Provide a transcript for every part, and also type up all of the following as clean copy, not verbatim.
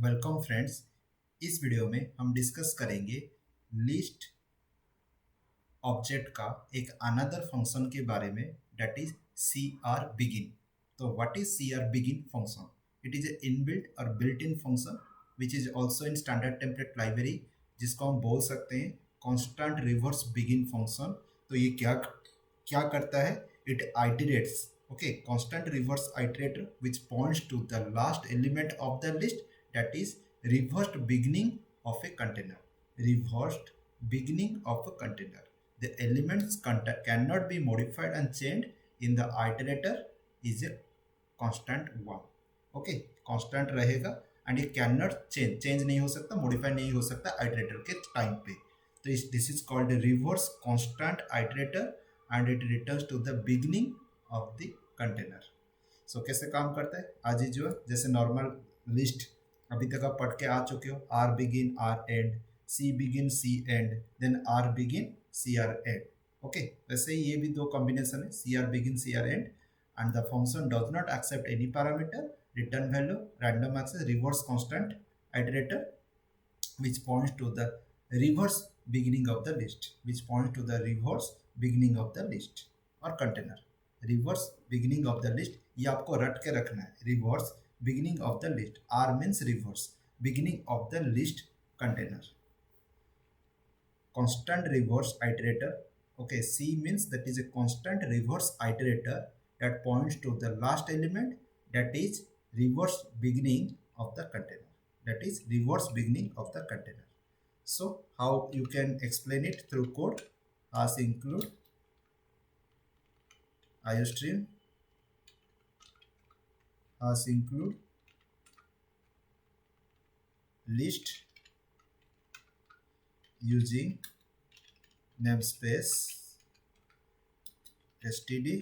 Welcome friends. इस video में हम डिस्कस करेंगे लिस्ट ऑब्जेक्ट का एक अनदर फंक्शन के बारे में, that is C are begin. तो what is C are begin function? It is a inbuilt और built in function which is also in standard template library, जिसको हम बोल सकते हैं कांस्टेंट रिवर्स बिगिन फंक्शन। तो ये क्या क्या करता है? It iterates, okay, constant reverse iterator which points to the last element of the list, that is reversed beginning of a container. Reversed beginning of a container. The elements cannot be modified and changed in the iterator is a constant one. Okay, constant रहेगा and ये cannot change नहीं हो सकता, modify नहीं हो सकता iterator के time पे। तो this is called a reverse constant iterator and it returns to the beginning of the container. सो कैसे काम करता है? आज ही जो है जैसे नॉर्मल लिस्ट अभी तक आप पढ़ के आ चुके हो, rbegin rend, cbegin cend, then are begin crend. Okay, वैसे ही ये भी दो कॉम्बिनेशन है, C R begin crend, and the function does not accept any parameter, return value, random access, reverse constant iterator which points to the reverse beginning of the list, which points to the reverse beginning of the list or container. Reverse beginning of the list, ये आपको रट के रखना है। Reverse beginning of the list, R means reverse beginning of the list container. constant reverse iterator, okay, C means that is a constant reverse iterator that points to the last element, that is reverse beginning of the container, that is reverse beginning of the container. So how you can explain it through code? As include iostream, as include list using namespace std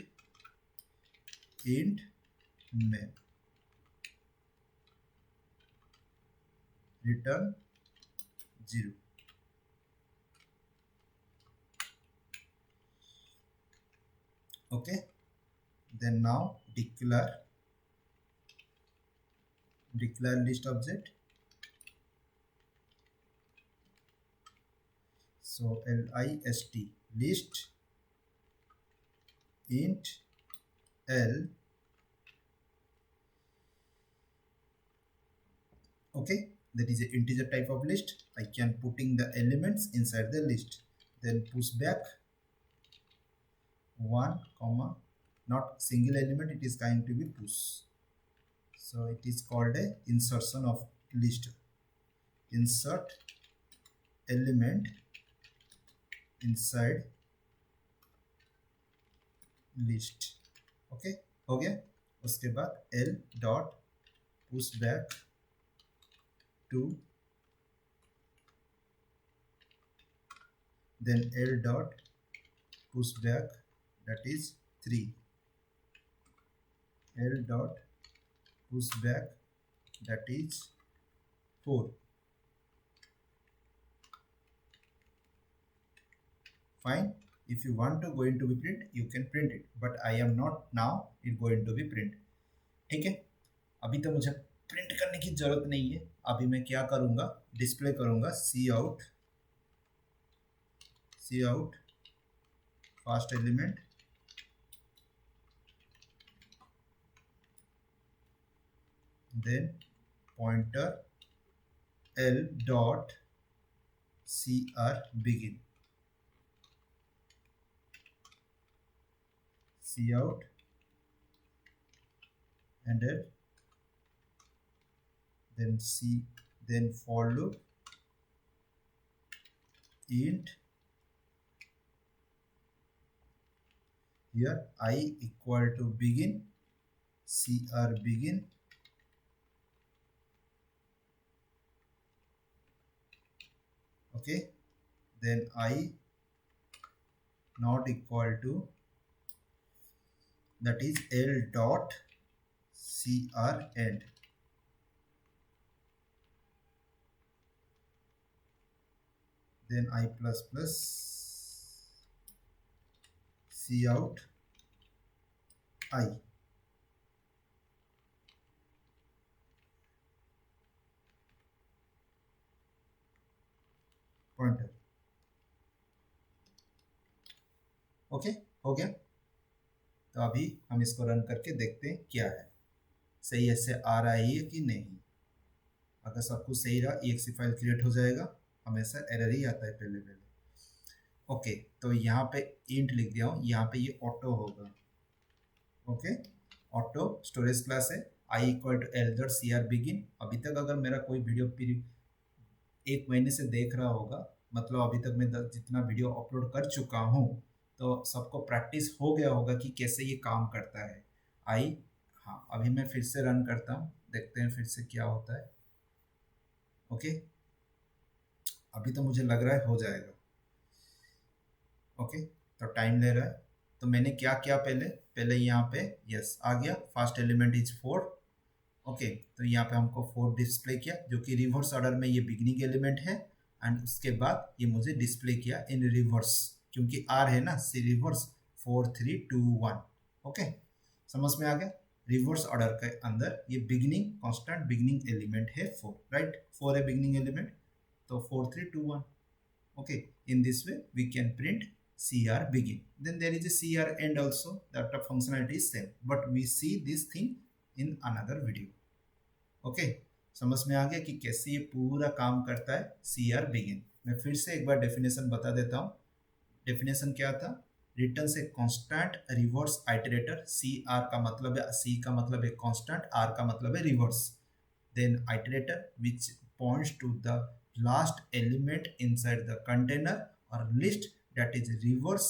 int main, return 0. Okay, then now declare list object. So list list int l, okay, that is an integer type of list. I can putting the elements inside the list, then push back 1 comma, not single element, it is going to be push. So it is called a insertion of list. Insert element inside list. ओके, हो गया। उसके बाद l dot push back two, then l dot push back that is 3, l dot push back that is 4. Fine. If you want to going to be print, you can print it, but I am not now it going to be print. ठीक है, अभी तो मुझे print करने की जरूरत नहीं है। अभी मैं क्या करूंगा, डिस्प्ले करूंगा C out first element, then pointer l dot cr begin, cout and l, then c, then for loop int, here I equal to begin, cr begin, okay, then I not equal to, that is l dot cr end, then I plus plus cout I, pointer. Okay, हो गया। तो अभी हम इसको run करके देखते हैं क्या है, सही ऐसे आ रहा है कि नहीं। अगर सब कुछ सही रहा exe फाइल क्रिएट हो जाएगा, हमेशा एरर ही आता है पहले पहले। ओके, तो यहाँ पे इंट लिख दिया हूँ, यहाँ पे ये ऑटो होगा। ओके, ऑटो स्टोरेज क्लास है, I equal to L dot C are begin. अभी तक अगर मेरा कोई वीडियो एक महीने से देख रहा होगा, मतलब अभी तक मैं जितना वीडियो अपलोड कर चुका हूँ, तो सबको प्रैक्टिस हो गया होगा कि कैसे ये काम करता है। आई, हाँ, अभी मैं फिर से रन करता हूँ, देखते हैं फिर से क्या होता है। ओके, अभी तो मुझे लग रहा है हो जाएगा। ओके, तो टाइम ले रहा है। तो मैंने क्या किया, पहले पहले यहाँ पे यस आ गया, फर्स्ट एलिमेंट इज 4। ओके, तो यहाँ पे हमको 4 डिस्प्ले किया, जो कि रिवर्स ऑर्डर में ये बिगनिंग एलिमेंट है। एंड उसके बाद ये मुझे डिस्प्ले किया इन रिवर्स, क्योंकि आर है ना, सी रिवर्स 4 3 2 1। ओके, समझ में आ गया। रिवर्स ऑर्डर के अंदर ये बिगनिंग कांस्टेंट बिगनिंग एलिमेंट है 4, राइट, 4 है बिगनिंग एलिमेंट, तो 4 3 2 1। Okay, in this way we can print cr begin. Then there is a cr end also, that the functionality is same, but we see this thing in another video. Okay, समझ में आ गया कि कैसे ये पूरा काम करता है cr begin। मैं फिर से एक बार डेफिनेशन बता देता हूँ। डेफिनेशन क्या था, रिटर्न से constant reverse iterator. C R का मतलब है, सी का मतलब है कांस्टेंट, आर का मतलब है reverse. then iterator which points to the last element inside the container or list that is reverse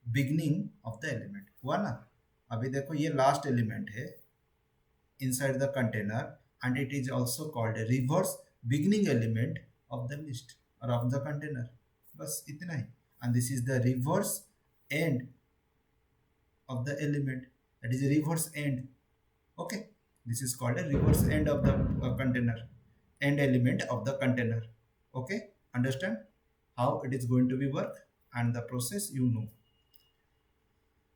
beginning of the element। हुआ ना। अभी देखो ये लास्ट एलिमेंट है inside the container and it is also called a reverse beginning element of the list or of the container। बस इतना ही। and this is the reverse end of the element, that is a reverse end। okay, this is called a reverse end of the container, end element of the container। okay, understand how it is going to be work and the process you know।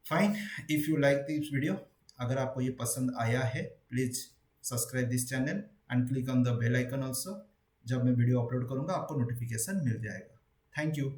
fine, if you like this video, अगर आपको ये पसंद आया है, please subscribe this channel and click on the bell icon also. जब मैं video upload करूंगा आपको नोटिफिकेशन मिल जाएगा। Thank you.